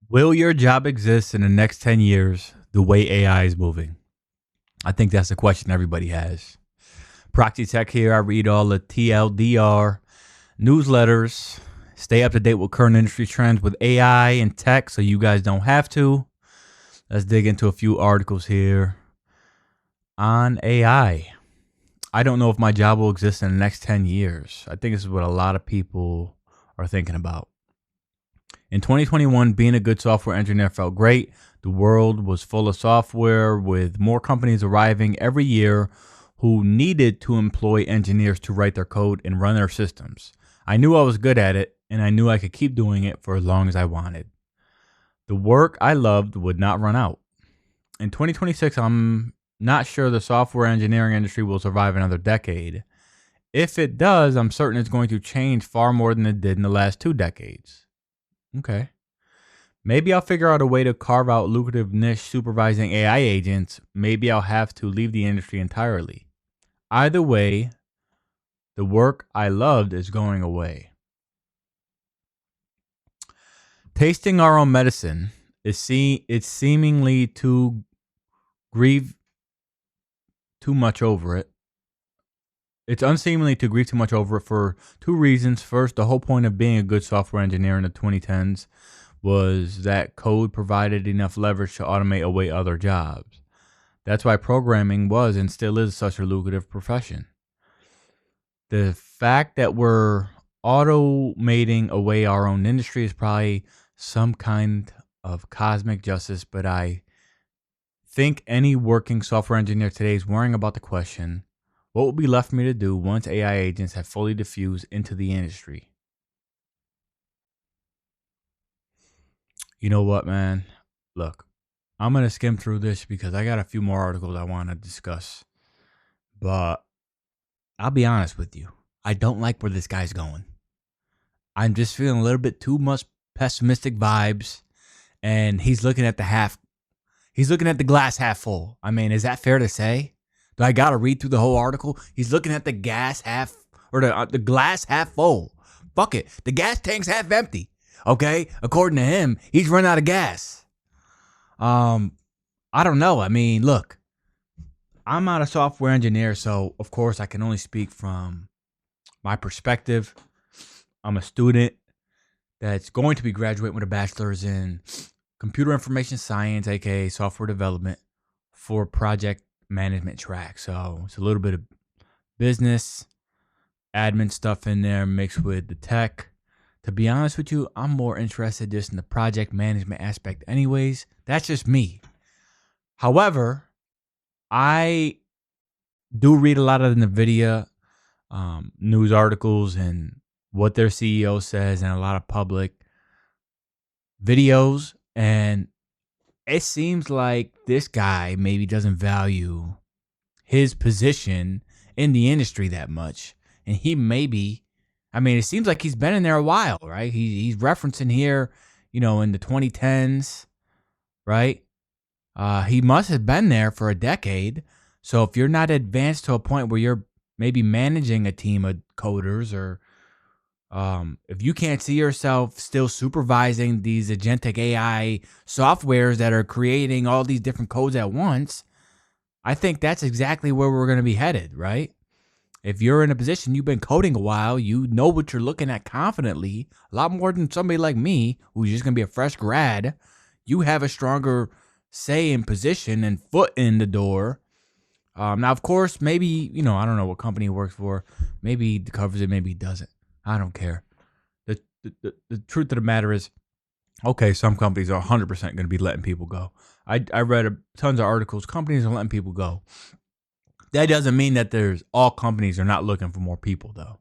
Will your job exist in the next 10 years the way AI is moving? I think that's the question everybody has. Proxy Tech here. I read all the TLDR newsletters, stay up to date with current industry trends with AI and tech so you guys don't have to. Let's dig into a few articles here on AI. I don't know if my job will exist in the next 10 years. I think this is what a lot of people are thinking about. In 2021, being a good software engineer felt great. The world was full of software, with more companies arriving every year who needed to employ engineers to write their code and run their systems. I knew I was good at it, and I knew I could keep doing it for as long as I wanted. The work I loved would not run out. In 2026, I'm not sure the software engineering industry will survive another decade. If it does, I'm certain it's going to change far more than it did in the last 2 decades. Okay. Maybe I'll figure out a way to carve out lucrative niche supervising AI agents. Maybe I'll have to leave the industry entirely. Either way, the work I loved is going away. Tasting our own medicine it's seemingly to grieve too much over it. It's unseemly to grieve too much over it for two reasons. First, the whole point of being a good software engineer in the 2010s was that code provided enough leverage to automate away other jobs. That's why programming was and still is such a lucrative profession. The fact that we're automating away our own industry is probably some kind of cosmic justice, but I think any working software engineer today is worrying about the question, what will be left for me to do once AI agents have fully diffused into the industry? You know what, man? Look, I'm going to skim through this because I got a few more articles I want to discuss. But I'll be honest with you. I don't like where this guy's going. I'm just feeling a little bit too much pessimistic vibes. And he's looking at the glass half full. I mean, is that fair to say? Do I got to read through the whole article? He's looking at the gas half, or the glass half full. Fuck it. The gas tank's half empty. Okay? According to him, he's run out of gas. I don't know. I mean, look, I'm not a software engineer, so of course I can only speak from my perspective. I'm a student that's going to be graduating with a bachelor's in computer information science, aka software development, for project management track. So it's a little bit of business, admin stuff in there mixed with the tech. To be honest with you, I'm more interested just in the project management aspect anyways. That's just me. However, I do read a lot of the NVIDIA news articles and what their CEO says and a lot of public videos. And it seems like this guy maybe doesn't value his position in the industry that much. And he maybe, I mean, it seems like he's been in there a while, right? He's referencing here, in the 2010s, right? He must have been there for a decade. So if you're not advanced to a point where you're maybe managing a team of coders, or if you can't see yourself still supervising these agentic AI softwares that are creating all these different codes at once, I think that's exactly where we're going to be headed, right? If you're in a position, you've been coding a while, you know what you're looking at confidently, a lot more than somebody like me, who's just going to be a fresh grad. You have a stronger say in position and foot in the door. Now, of course, maybe, I don't know what company he works for. Maybe he covers it, maybe he doesn't. I don't care. The truth of the matter is, okay, some companies are 100% going to be letting people go. I read tons of articles. Companies are letting people go. That doesn't mean that all companies are not looking for more people, though.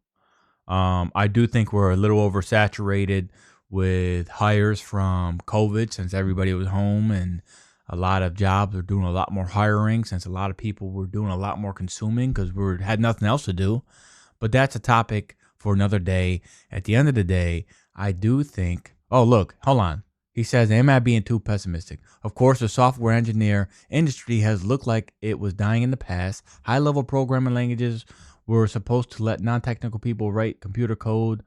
I do think we're a little oversaturated with hires from COVID, since everybody was home, and a lot of jobs are doing a lot more hiring since a lot of people were doing a lot more consuming because we had nothing else to do. But that's a topic for another day. At the end of the day, I do think, oh, look, hold on. He says, am I being too pessimistic? Of course, the software engineer industry has looked like it was dying in the past. High-level programming languages were supposed to let non-technical people write computer code.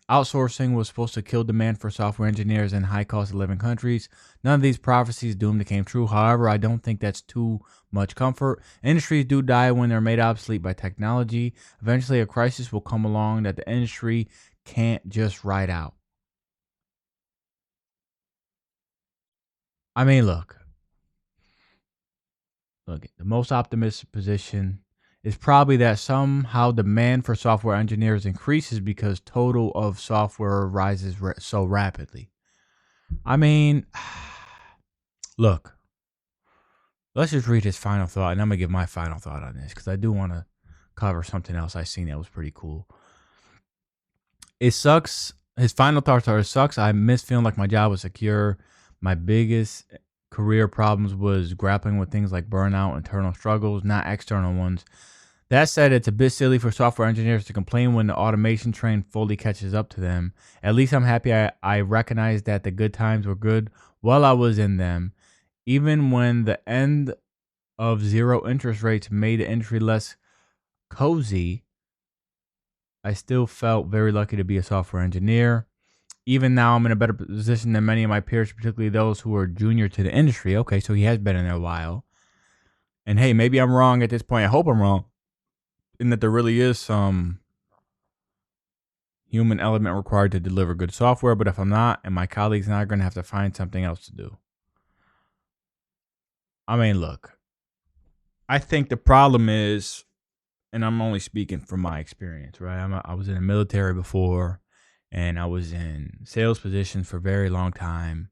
outsourcing was supposed to kill demand for software engineers in high cost of living countries. None of these prophecies doomed came true. However, I don't think that's too much comfort. Industries do die when they're made obsolete by technology. Eventually, a crisis will come along that the industry can't just ride out. I mean, look, the most optimistic position is probably that somehow demand for software engineers increases because total of software rises so rapidly. I mean, look, let's just read his final thought, and I'm gonna give my final thought on this because I do want to cover something else I seen that was pretty cool. It sucks. His final thoughts are: it sucks. I miss feeling like my job was secure. My biggest career problems was grappling with things like burnout, internal struggles, not external ones. That said, it's a bit silly for software engineers to complain when the automation train fully catches up to them. At least I'm happy I recognize that the good times were good while I was in them. Even when the end of zero interest rates made the industry less cozy, I still felt very lucky to be a software engineer. Even now, I'm in a better position than many of my peers, particularly those who are junior to the industry. Okay, so he has been in there a while. And hey, maybe I'm wrong at this point. I hope I'm wrong, in that there really is some human element required to deliver good software. But if I'm not, and my colleagues and I are going to have to find something else to do. I mean, look, I think the problem is, and I'm only speaking from my experience, right? I was in the military before, and I was in sales positions for a very long time.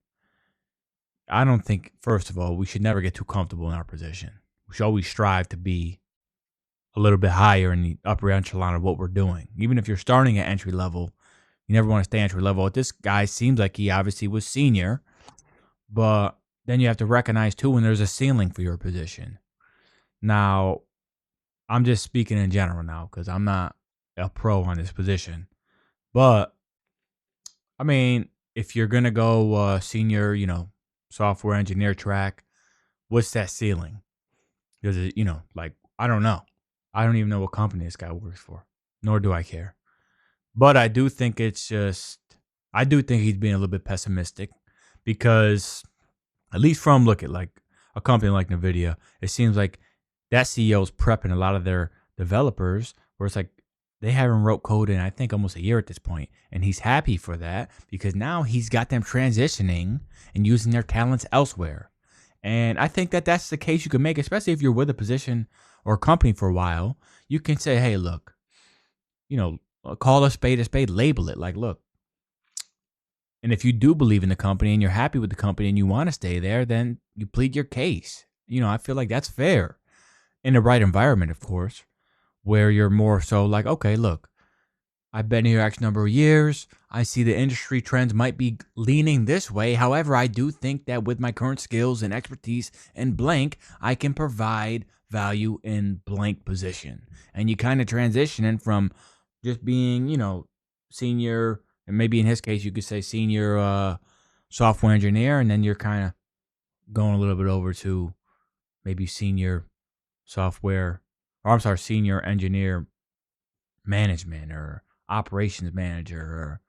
I don't think, first of all, we should never get too comfortable in our position. We should always strive to be a little bit higher in the upper echelon of what we're doing. Even if you're starting at entry level, you never want to stay entry level. This guy seems like he obviously was senior, but then you have to recognize too when there's a ceiling for your position. Now, I'm just speaking in general now because I'm not a pro on this position. But I mean, if you're gonna go senior, software engineer track, what's that ceiling? Because like I don't know. I don't even know what company this guy works for, nor do I care. But I do think he's being a little bit pessimistic because at least from look at like a company like Nvidia, it seems like that CEO is prepping a lot of their developers where it's like they haven't wrote code in I think almost a year at this point, and he's happy for that because now he's got them transitioning and using their talents elsewhere. And I think that that's the case you can make, especially if you're with a position or a company for a while. You can say, hey, look, call a spade, label it. Like, look, and if you do believe in the company and you're happy with the company and you want to stay there, then you plead your case. I feel like that's fair in the right environment, of course, where you're more so like, okay, look, I've been here X number of years. I see the industry trends might be leaning this way. However, I do think that with my current skills and expertise in blank, I can provide value in blank position. And you kind of transitioning from just being, senior, and maybe in his case, you could say senior software engineer, and then you're kind of going a little bit over to maybe senior software, or I'm sorry, senior engineer management or operations manager or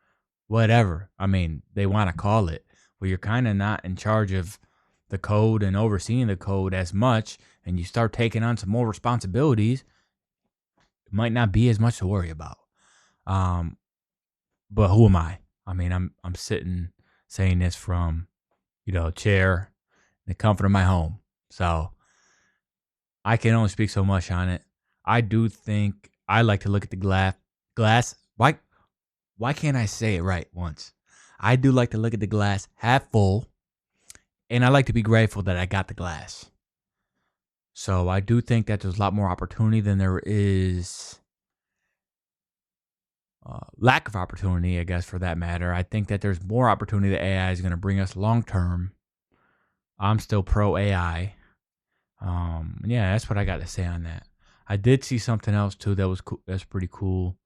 whatever. I mean, they want to call it, where you're kind of not in charge of the code and overseeing the code as much, and you start taking on some more responsibilities. It might not be as much to worry about. Um, but who am I? I mean, I'm sitting saying this from a chair in the comfort of my home, so I can only speak so much on it. I do think I like to look at the glass. Why can't I say it right once? I do like to look at the glass half full, and I like to be grateful that I got the glass. So I do think that there's a lot more opportunity than there is lack of opportunity, I guess, for that matter. I think that there's more opportunity that AI is going to bring us long term. I'm still pro AI. Yeah, that's what I got to say on that. I did see something else too that was cool. That's pretty cool.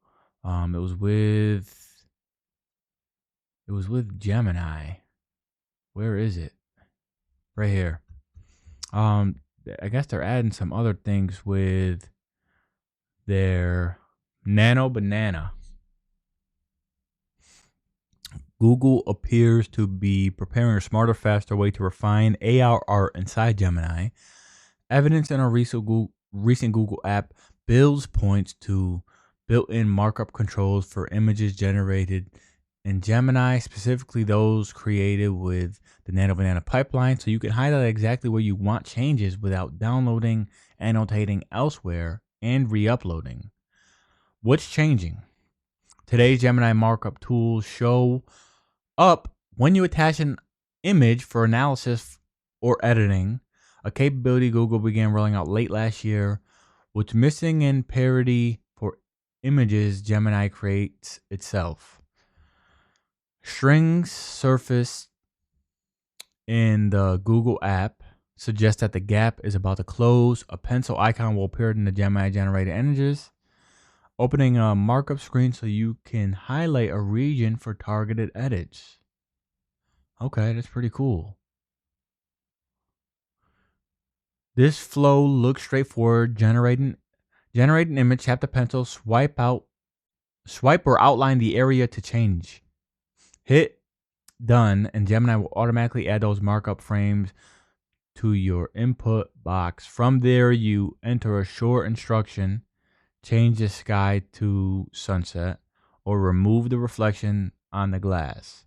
It was with Gemini. Where is it? Right here. Um, I guess they're adding some other things with their Nano Banana. Google appears to be preparing a smarter, faster way to refine AR art inside Gemini. Evidence in a recent Google app builds points to built-in markup controls for images generated in Gemini, specifically those created with the Nano Banana pipeline, so you can highlight exactly where you want changes without downloading, annotating elsewhere, and re-uploading. What's changing? Today's Gemini markup tools show up when you attach an image for analysis or editing, a capability Google began rolling out late last year. What's missing in parity for images Gemini creates itself. Strings surfaced in the Google app suggest that the gap is about to close. A pencil icon will appear in the Gemini generated images, opening a markup screen so you can highlight a region for targeted edits. Okay, that's pretty cool. This flow looks straightforward. Generate an image, tap the pencil, swipe or outline the area to change. Hit done, and Gemini will automatically add those markup frames to your input box. From there, you enter a short instruction, change the sky to sunset, or remove the reflection on the glass.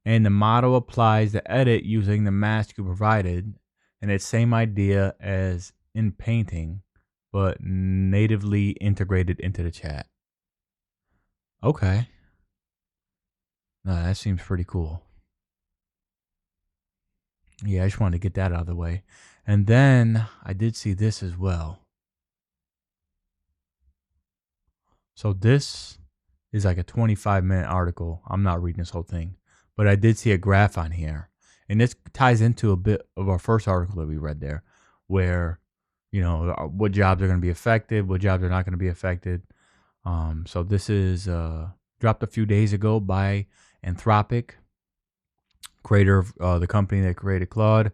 And the model applies the edit using the mask you provided, and it's same idea as in painting, but natively integrated into the chat. Okay. No, that seems pretty cool. Yeah, I just wanted to get that out of the way. And then I did see this as well. So this is like a 25-minute article. I'm not reading this whole thing, but I did see a graph on here. And this ties into a bit of our first article that we read there, where, what jobs are going to be affected, what jobs are not going to be affected. So this is dropped a few days ago by Anthropic, creator of the company that created Claude,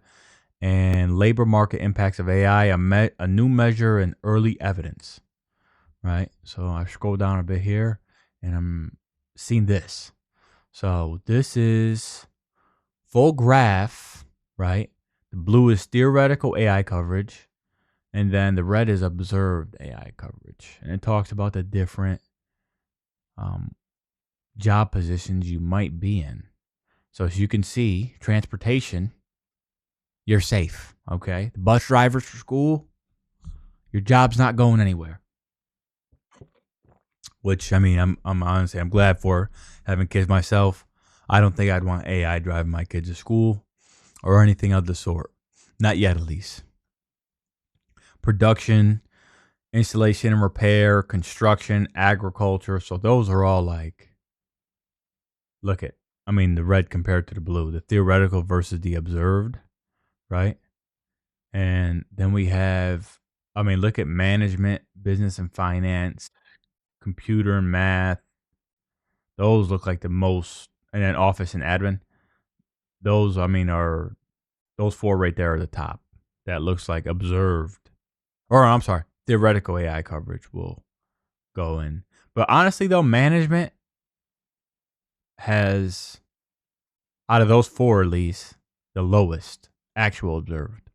and labor market impacts of AI, a new measure and early evidence. Right. So I scroll down a bit here and I'm seeing this. So this is full graph, right? The blue is theoretical AI coverage, and then the red is observed AI coverage. And it talks about the different job positions you might be in. So as you can see, transportation, you're safe, okay? The bus drivers for school, your job's not going anywhere. Which, I mean, I'm honestly, I'm glad for having kids myself. I don't think I'd want AI driving my kids to school or anything of the sort. Not yet, at least. Production, installation and repair, construction, agriculture. So those are all like, the red compared to the blue, the theoretical versus the observed, right? And then we have, look at management, business and finance, computer and math. Those look like the most, and then office and admin. Those, are those four right there are the top. That looks like observed, or I'm sorry, theoretical AI coverage will go in. But honestly, though, management has, out of those four at least, the lowest actual observed.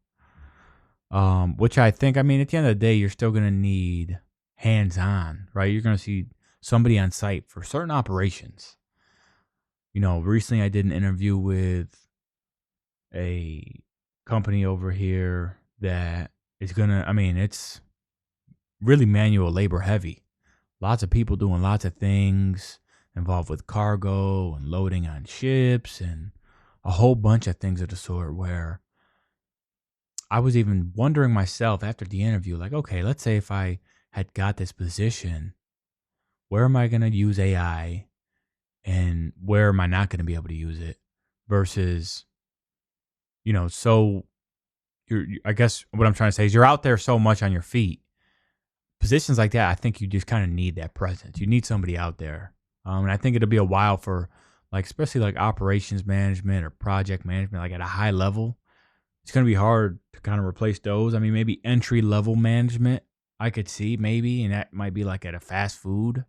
Which I think, at the end of the day, you're still going to need hands-on, right? You're going to see somebody on site for certain operations. Recently I did an interview with a company over here that is it's really manual labor heavy. Lots of people doing lots of things involved with cargo and loading on ships and a whole bunch of things of the sort, where I was even wondering myself after the interview, like, okay, let's say if I had got this position, where am I going to use AI and where am I not going to be able to use it versus, I guess what I'm trying to say is you're out there so much on your feet. Positions like that, I think you just kind of need that presence. You need somebody out there. And I think it'll be a while for, especially operations management or project management, at a high level. It's going to be hard to kind of replace those. Maybe entry level management I could see maybe, and that might be at a fast food.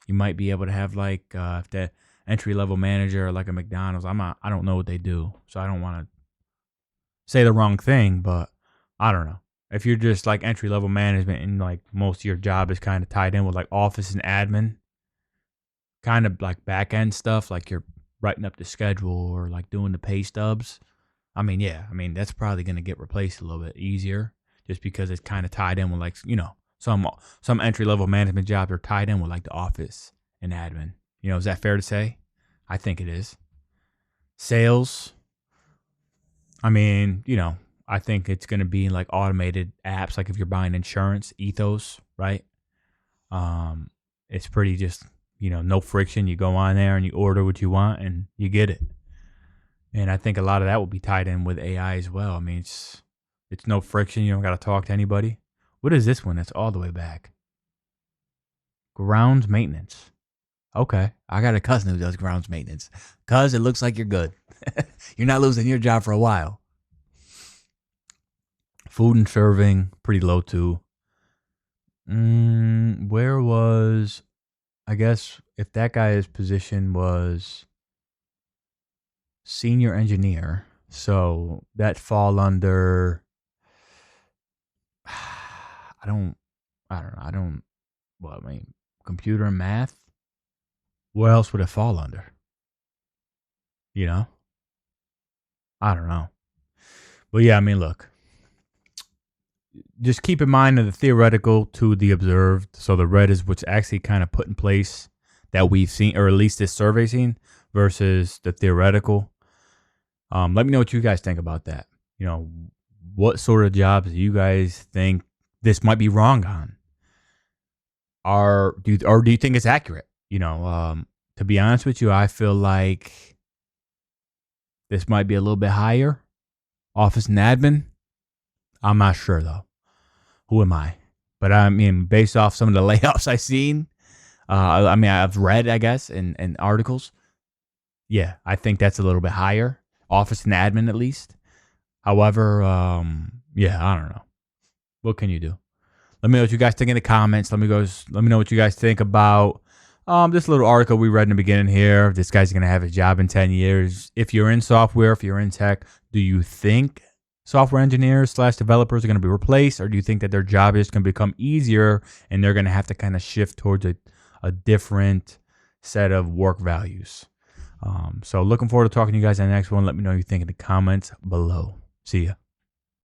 You might be able to have if the entry level manager like a McDonald's. I don't know what they do, so I don't want to say the wrong thing, but I don't know. If you're just like entry level management and like most of your job is kind of tied in with like office and admin, kind of like back end stuff, like you're writing up the schedule or like doing the pay stubs. I mean, yeah, I mean that's probably gonna get replaced a little bit easier just because it's kind of tied in with like some entry level management jobs are tied in with like the office and admin. Is that fair to say? I think it is. Sales. I mean, I think it's gonna be like automated apps, like if you're buying insurance, Ethos, right? It's pretty just no friction. You go on there and you order what you want and you get it. And I think a lot of that will be tied in with AI as well. I mean, it's no friction. You don't got to talk to anybody. What is this one that's all the way back? Grounds maintenance. Okay. I got a cousin who does grounds maintenance. Cuz it looks like you're good. You're not losing your job for a while. Food and serving, pretty low too. Where was, I guess, if that guy's position was senior engineer, so that fall under, I don't know. Well, I mean, computer and math. What else would it fall under? You know, I don't know. But yeah, I mean, look, just keep in mind the theoretical to the observed. So the red is what's actually kind of put in place that we've seen, or at least this survey seen, versus the theoretical. Let me know what you guys think about that. What sort of jobs do you guys think this might be wrong on? Or do you think it's accurate? To be honest with you, I feel like this might be a little bit higher. Office and admin. I'm not sure though. Who am I? But I mean, based off some of the layoffs I've seen, I've read, I guess, in articles. Yeah, I think that's a little bit higher. Office and admin, at least. However, yeah, I don't know. What can you do? Let me know what you guys think in the comments. Let me know what you guys think about this little article we read in the beginning here. This guy's going to have a job in 10 years. If you're in software, if you're in tech, do you think software engineers / developers are going to be replaced, or do you think that their job is going to become easier and they're going to have to kind of shift towards a different set of work values? So looking forward to talking to you guys in the next one. Let me know what you think in the comments below. See ya.